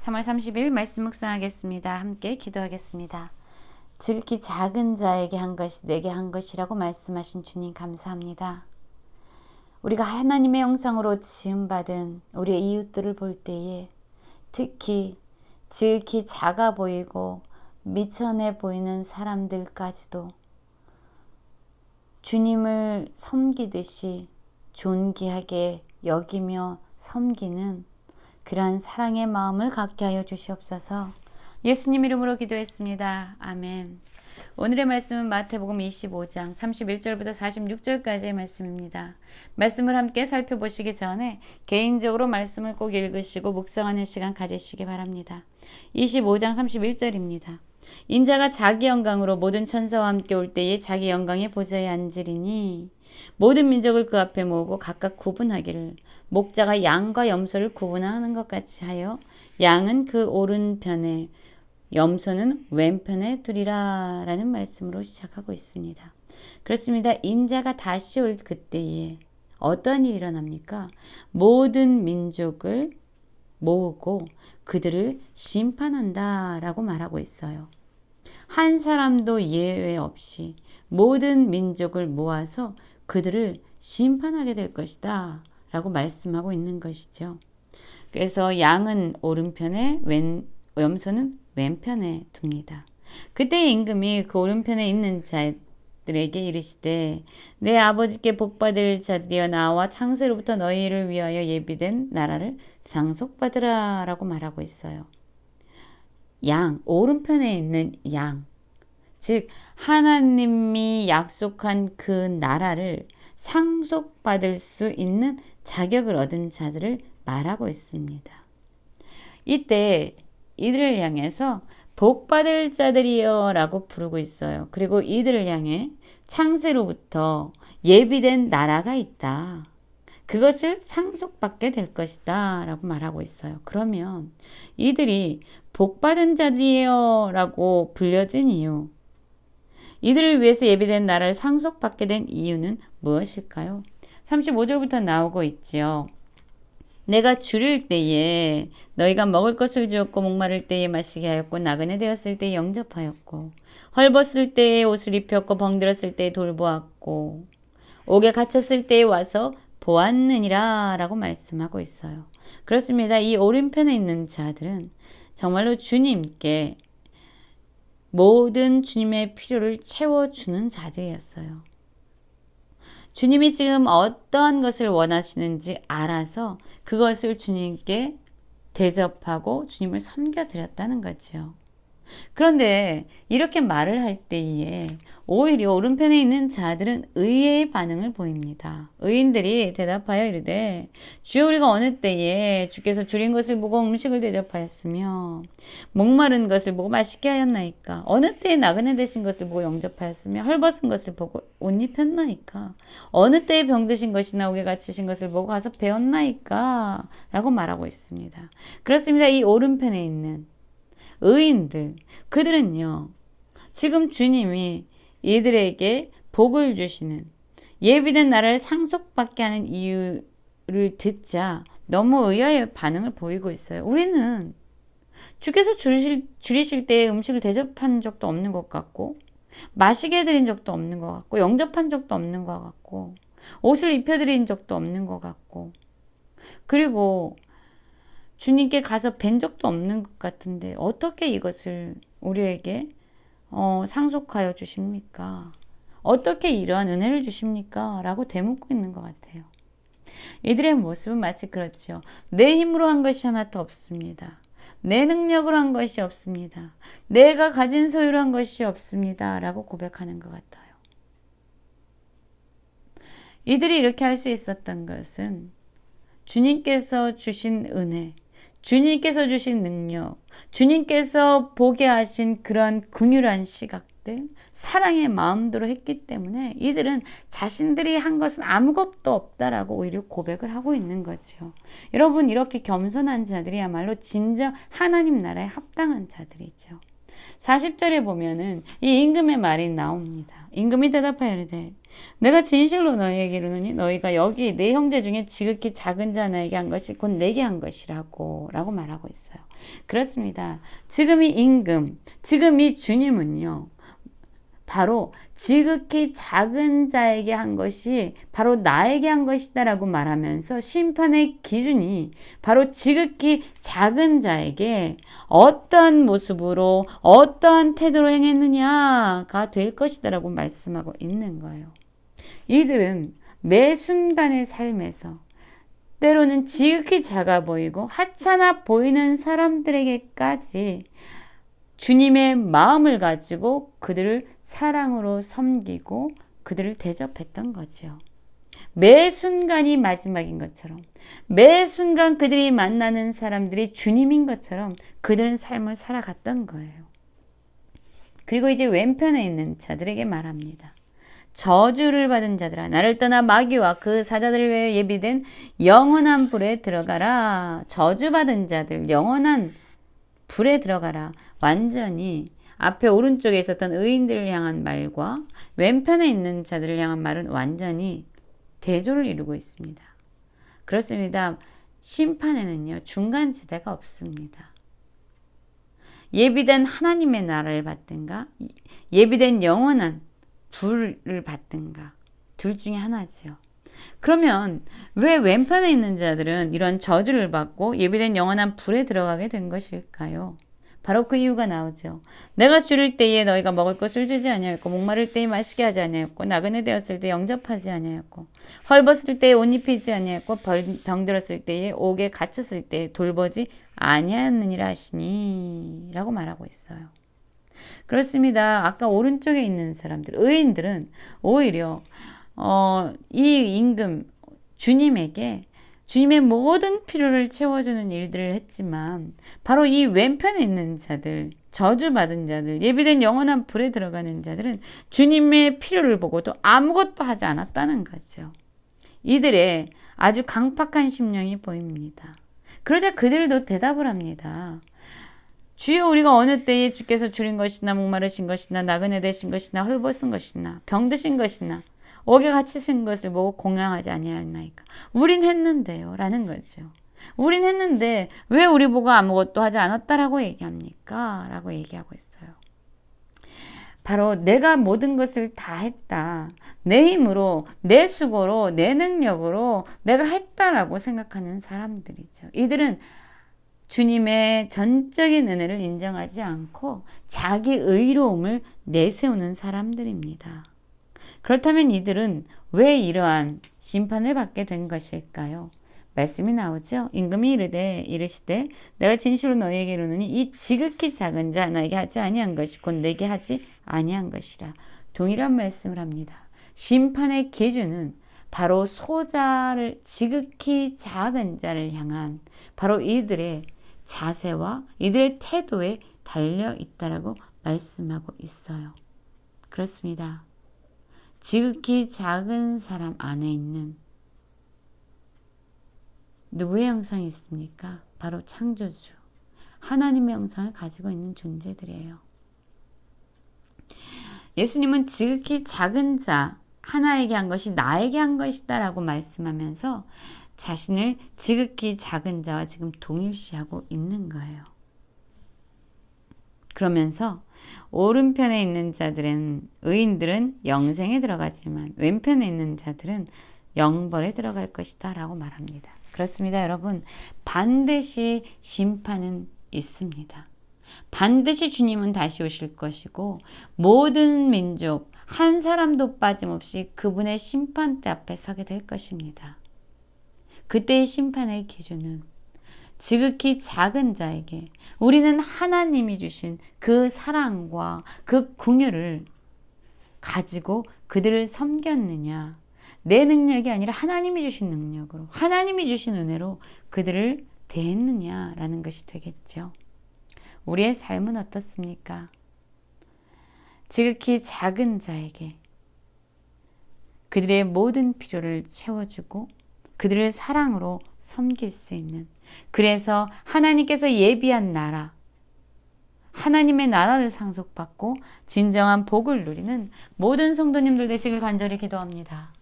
3월 30일 말씀 묵상하겠습니다. 함께 기도하겠습니다. 지극히 작은 자에게 한 것이 내게 한 것이라고 말씀하신 주님 감사합니다. 우리가 하나님의 형상으로 지음받은 우리의 이웃들을 볼 때에 특히 지극히 작아 보이고 미천해 보이는 사람들까지도 주님을 섬기듯이 존귀하게 여기며 섬기는 그러한 사랑의 마음을 갖게 하여 주시옵소서. 예수님 이름으로 기도했습니다. 아멘. 오늘의 말씀은 마태복음 25장 31절부터 46절까지의 말씀입니다. 말씀을 함께 살펴보시기 전에 개인적으로 말씀을 꼭 읽으시고 묵상하는 시간 가지시기 바랍니다. 25장 31절입니다. 인자가 자기 영광으로 모든 천사와 함께 올 때에 자기 영광의 보좌에 앉으리니 모든 민족을 그 앞에 모으고 각각 구분하기를 목자가 양과 염소를 구분하는 것 같이 하여 양은 그 오른편에 염소는 왼편에 두리라 라는 말씀으로 시작하고 있습니다. 그렇습니다. 인자가 다시 올 그때에 어떤 일이 일어납니까? 모든 민족을 모으고 그들을 심판한다 라고 말하고 있어요. 한 사람도 예외 없이 모든 민족을 모아서 그들을 심판하게 될 것이다 라고 말씀하고 있는 것이죠. 그래서 양은 오른편에 염소는 왼편에 둡니다. 그때 임금이 그 오른편에 있는 자들에게 이르시되 내 아버지께 복받을 자들이여 나와 창세로부터 너희를 위하여 예비된 나라를 상속받으라 라고 말하고 있어요. 양, 오른편에 있는 양, 즉 하나님이 약속한 그 나라를 상속받을 수 있는 자격을 얻은 자들을 말하고 있습니다. 이때 이들을 향해서 복받을 자들이여 라고 부르고 있어요. 그리고 이들을 향해 창세로부터 예비된 나라가 있다. 그것을 상속받게 될 것이다 라고 말하고 있어요. 그러면 이들이 복받은 자들이여 라고 불려진 이유, 이들을 위해서 예비된 나라를 상속받게 된 이유는 무엇일까요? 35절부터 나오고 있지요. 내가 줄일 때에 너희가 먹을 것을 주었고 목마를 때에 마시게 하였고 나그네 되었을 때에 영접하였고 헐벗을 때에 옷을 입혔고 병들었을 때에 돌보았고 옥에 갇혔을 때에 와서 보았느니라 라고 말씀하고 있어요. 그렇습니다. 이 오른편에 있는 자들은 정말로 주님께 모든 주님의 필요를 채워주는 자들이었어요. 주님이 지금 어떠한 것을 원하시는지 알아서 그것을 주님께 대접하고 주님을 섬겨드렸다는 거죠. 그런데 이렇게 말을 할 때에 오히려 오른편에 있는 자들은 의의 반응을 보입니다. 의인들이 대답하여 이르되 주여 우리가 어느 때에 주께서 줄인 것을 보고 음식을 대접하였으며 목마른 것을 보고 맛있게 하였나이까? 어느 때에 나그네 되신 것을 보고 영접하였으며 헐벗은 것을 보고 옷 입혔나이까? 어느 때에 병드신 것이나 옥에 갇히신 것을 보고 가서 배웠나이까? 라고 말하고 있습니다. 그렇습니다. 이 오른편에 있는 의인들, 그들은요, 지금 주님이 이들에게 복을 주시는 예비된 나라를 상속받게 하는 이유를 듣자 너무 의아의 반응을 보이고 있어요. 우리는 주께서 줄이실 때 음식을 대접한 적도 없는 것 같고 마시게 해드린 적도 없는 것 같고 영접한 적도 없는 것 같고 옷을 입혀드린 적도 없는 것 같고 그리고 주님께 가서 뵌 적도 없는 것 같은데 어떻게 이것을 우리에게 상속하여 주십니까? 어떻게 이러한 은혜를 주십니까? 라고 되묻고 있는 것 같아요. 이들의 모습은 마치 그렇죠. 내 힘으로 한 것이 하나도 없습니다. 내 능력으로 한 것이 없습니다. 내가 가진 소유로 한 것이 없습니다. 라고 고백하는 것 같아요. 이들이 이렇게 할 수 있었던 것은 주님께서 주신 은혜, 주님께서 주신 능력, 주님께서 보게 하신 그런 긍휼한 시각들, 사랑의 마음대로 했기 때문에 이들은 자신들이 한 것은 아무것도 없다라고 오히려 고백을 하고 있는 거죠. 여러분, 이렇게 겸손한 자들이야말로 진정 하나님 나라에 합당한 자들이죠. 40절에 보면은 이 임금의 말이 나옵니다. 임금이 대답하여 이르되 내가 진실로 너희에게 이르노니 너희가 여기 내 형제 중에 지극히 작은 자 나에게 한 것이 곧 내게 한 것이라고 라고 말하고 있어요. 그렇습니다. 지금 이 임금, 지금 이 주님은요. 바로 지극히 작은 자에게 한 것이 바로 나에게 한 것이다 라고 말하면서 심판의 기준이 바로 지극히 작은 자에게 어떠한 모습으로 어떠한 태도로 행했느냐가 될 것이다 라고 말씀하고 있는 거예요. 이들은 매 순간의 삶에서 때로는 지극히 작아 보이고 하찮아 보이는 사람들에게까지 주님의 마음을 가지고 그들을 사랑으로 섬기고 그들을 대접했던 거죠. 매 순간이 마지막인 것처럼 매 순간 그들이 만나는 사람들이 주님인 것처럼 그들은 삶을 살아갔던 거예요. 그리고 이제 왼편에 있는 자들에게 말합니다. 저주를 받은 자들아 나를 떠나 마귀와 그 사자들을 위해 예비된 영원한 불에 들어가라. 저주받은 자들 영원한 불에 들어가라. 완전히 앞에 오른쪽에 있었던 의인들을 향한 말과 왼편에 있는 자들을 향한 말은 완전히 대조를 이루고 있습니다. 그렇습니다. 심판에는요 중간 지대가 없습니다. 예비된 하나님의 나라를 받든가 예비된 영원한 불을 받든가 둘 중에 하나지요. 그러면 왜 왼편에 있는 자들은 이런 저주를 받고 예비된 영원한 불에 들어가게 된 것일까요? 바로 그 이유가 나오죠. 내가 줄일 때에 너희가 먹을 것을 주지 아니하였고 목마를 때에 마시게 하지 아니하였고 나그네 되었을 때 영접하지 아니하였고 헐벗을 때에 옷 입히지 아니하였고 병들었을 때에 옥에 갇혔을 때에 돌보지 아니하였느니라 하시니 라고 말하고 있어요. 그렇습니다. 아까 오른쪽에 있는 사람들 의인들은 오히려 이 임금 주님에게 주님의 모든 필요를 채워주는 일들을 했지만 바로 이 왼편에 있는 자들 저주받은 자들 예비된 영원한 불에 들어가는 자들은 주님의 필요를 보고도 아무것도 하지 않았다는 거죠. 이들의 아주 강팍한 심령이 보입니다. 그러자 그들도 대답을 합니다. 주여 우리가 어느 때에 주께서 줄인 것이나 목마르신 것이나 나그네 되신 것이나 헐벗은 것이나 병드신 것이나 옥에 갇히신 것을 보고 공양하지 아니하였나이까. 우린 했는데요. 라는 거죠. 우린 했는데 왜 우리 보고 아무것도 하지 않았다라고 얘기합니까? 라고 얘기하고 있어요. 바로 내가 모든 것을 다 했다. 내 힘으로, 내 수고로, 내 능력으로 내가 했다라고 생각하는 사람들이죠. 이들은 주님의 전적인 은혜를 인정하지 않고 자기 의로움을 내세우는 사람들입니다. 그렇다면 이들은 왜 이러한 심판을 받게 된 것일까요? 말씀이 나오죠. 임금이 이르시되 내가 진실로 너희에게 이르노니 이 지극히 작은 자 나에게 하지 아니한 것이 곧 내게 하지 아니한 것이라. 동일한 말씀을 합니다. 심판의 기준은 바로 소자를 지극히 작은 자를 향한 바로 이들의 자세와 이들의 태도에 달려 있다라고 말씀하고 있어요. 그렇습니다. 지극히 작은 사람 안에 있는 누구의 형상이 있습니까? 바로 창조주 하나님의 형상을 가지고 있는 존재들이에요. 예수님은 지극히 작은 자 하나에게 한 것이 나에게 한 것이다 라고 말씀하면서 자신을 지극히 작은 자와 지금 동일시하고 있는 거예요. 그러면서 오른편에 있는 자들은 의인들은 영생에 들어가지만 왼편에 있는 자들은 영벌에 들어갈 것이다 라고 말합니다. 그렇습니다. 여러분 반드시 심판은 있습니다. 반드시 주님은 다시 오실 것이고 모든 민족 한 사람도 빠짐없이 그분의 심판대 앞에 서게 될 것입니다. 그때의 심판의 기준은 지극히 작은 자에게 우리는 하나님이 주신 그 사랑과 그 긍휼을 가지고 그들을 섬겼느냐 내 능력이 아니라 하나님이 주신 능력으로 하나님이 주신 은혜로 그들을 대했느냐라는 것이 되겠죠. 우리의 삶은 어떻습니까? 지극히 작은 자에게 그들의 모든 필요를 채워주고 그들을 사랑으로 섬길 수 있는 그래서 하나님께서 예비한 나라 하나님의 나라를 상속받고 진정한 복을 누리는 모든 성도님들 되시길 간절히 기도합니다.